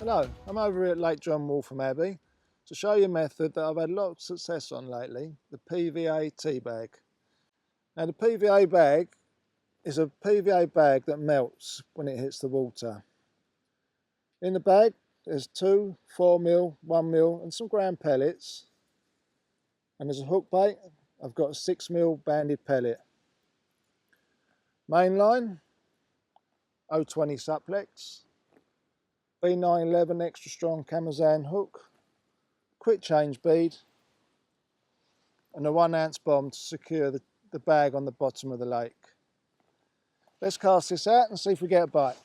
Hello, I'm over here at Lake John Abbey to show you a method that I've had a lot of success on lately, the PVA tea bag. Now the PVA bag is a PVA bag that melts when it hits the water. In the bag there's 2 4mm, 1mm and some ground pellets, and there's a hook bait. I've got a 6mm banded pellet. Main line 020 suplex, B911 extra strong Camazan hook, quick change bead and a 1 ounce bomb to secure the bag on the bottom of the lake. Let's cast this out and see if we get a bite.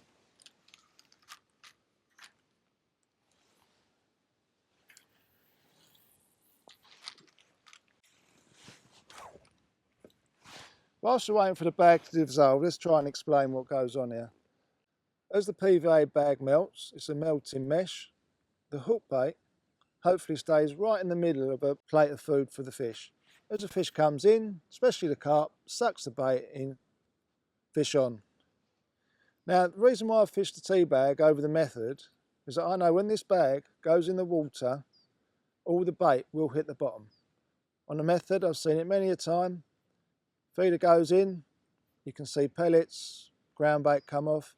Whilst we're waiting for the bag to dissolve, let's try and explain what goes on here. As the PVA bag melts, it's a melting mesh. The hook bait hopefully stays right in the middle of a plate of food for the fish. As the fish comes in, especially the carp, sucks the bait in, fish on. Now, the reason why I fish the tea bag over the method is that I know when this bag goes in the water, all the bait will hit the bottom. On the method, I've seen it many a time. Feeder goes in, you can see pellets, ground bait come off.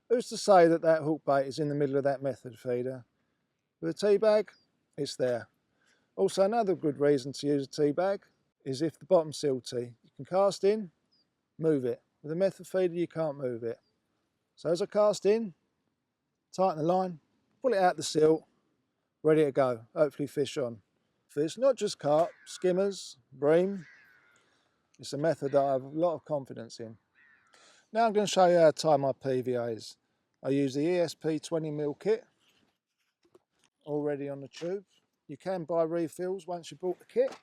Who's to say that that hook bait is in the middle of that method feeder? With a tea bag, it's there. Also, another good reason to use a tea bag is if the bottom's silty. You can cast in, move it. With a method feeder, you can't move it. So as I cast in, tighten the line, pull it out the silt, ready to go, hopefully fish on. Fish, not just carp, skimmers, bream. It's a method that I have a lot of confidence in. Now I'm going to show you how to tie my PVAs. I use the ESP 20mm kit, already on the tube. You can buy refills once you bought the kit.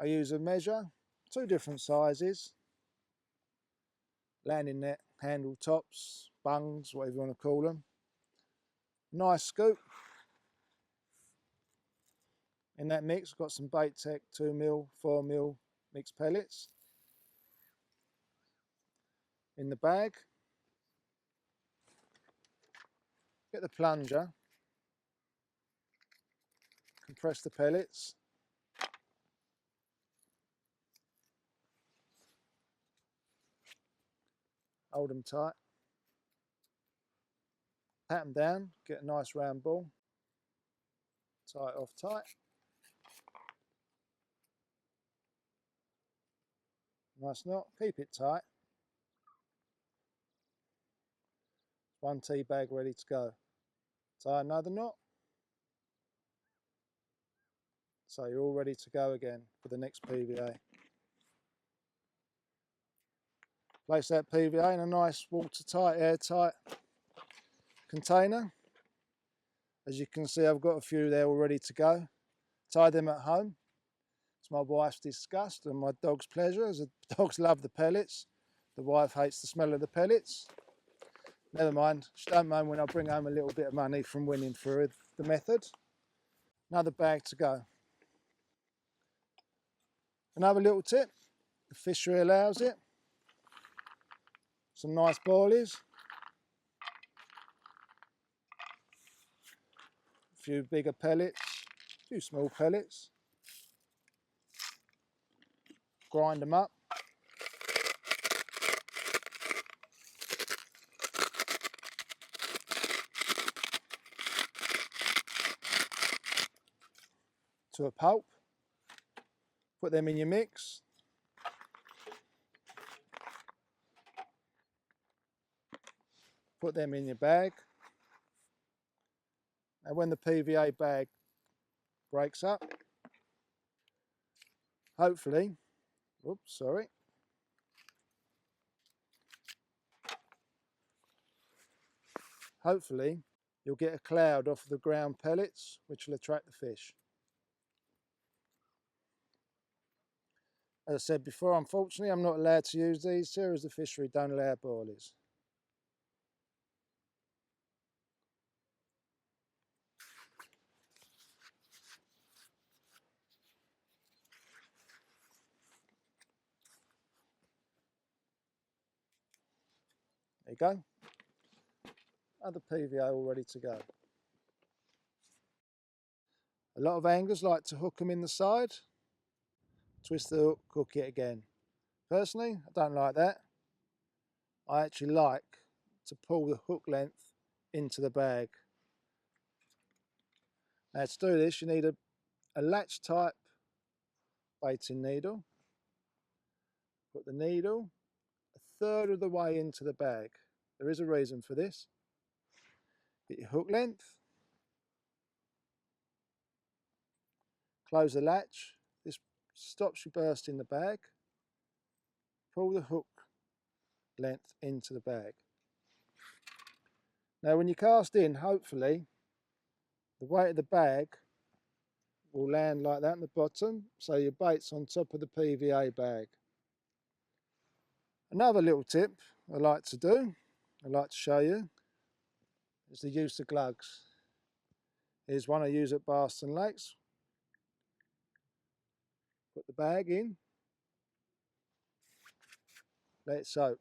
I use a measure, 2 different sizes, landing net, handle tops, bungs, whatever you want to call them. Nice scoop. In that mix, I've got some Bait Tech 2mm, 4mm mixed pellets. In the bag, get the plunger, compress the pellets, hold them tight, pat them down, get a nice round ball, tie it off tight. Nice knot, keep it tight. 1 tea bag ready to go. Tie another knot. So you're all ready to go again for the next PVA. Place that PVA in a nice watertight, airtight container. As you can see, I've got a few there all ready to go. Tie them at home. It's my wife's disgust and my dog's pleasure, as the dogs love the pellets. The wife hates the smell of the pellets. Never mind, she don't mind when I bring home a little bit of money from winning through the method. Another bag to go. Another little tip, the fishery allows it. Some nice boilies. A few bigger pellets, a few small pellets. Grind them up. To a pulp. Put them in your mix. Put them in your bag. And when the PVA bag breaks up, hopefully, hopefully you'll get a cloud off the ground pellets, which will attract the fish. As I said before, unfortunately, I'm not allowed to use these here as the fishery don't allow boilies. There you go. other PVA all ready to go. A lot of anglers like to hook them in the side, twist the hook, hook it again. Personally, I don't like that. I actually like to pull the hook length into the bag. Now to do this, you need a latch type baiting needle. Put the needle a third of the way into the bag. There is a reason for this. Get your hook length, close the latch. This stops you bursting the bag. Pull the hook length into the bag. Now when you cast in, hopefully the weight of the bag will land like that on the bottom, so your bait's on top of the PVA bag. Another little tip I like to do, I like to show you, is the use of GLUGS. Here's one I use at Barston Lakes. Put the bag in, let it soak.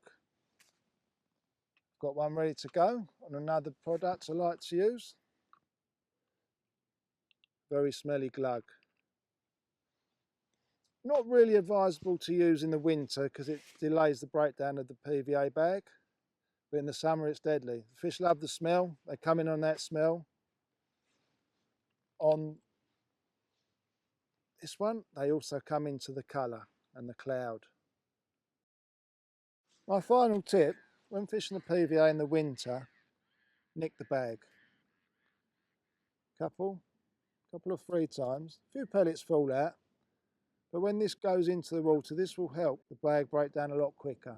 Got one ready to go on another product I like to use. Very smelly glug. Not really advisable to use in the winter because it delays the breakdown of the PVA bag, but in the summer it's deadly. The fish love the smell, they come in on that smell. On this one, they also come into the colour and the cloud. My final tip, when fishing the PVA in the winter, nick the bag. Couple of 3 times, a few pellets fall out, but when this goes into the water, this will help the bag break down a lot quicker.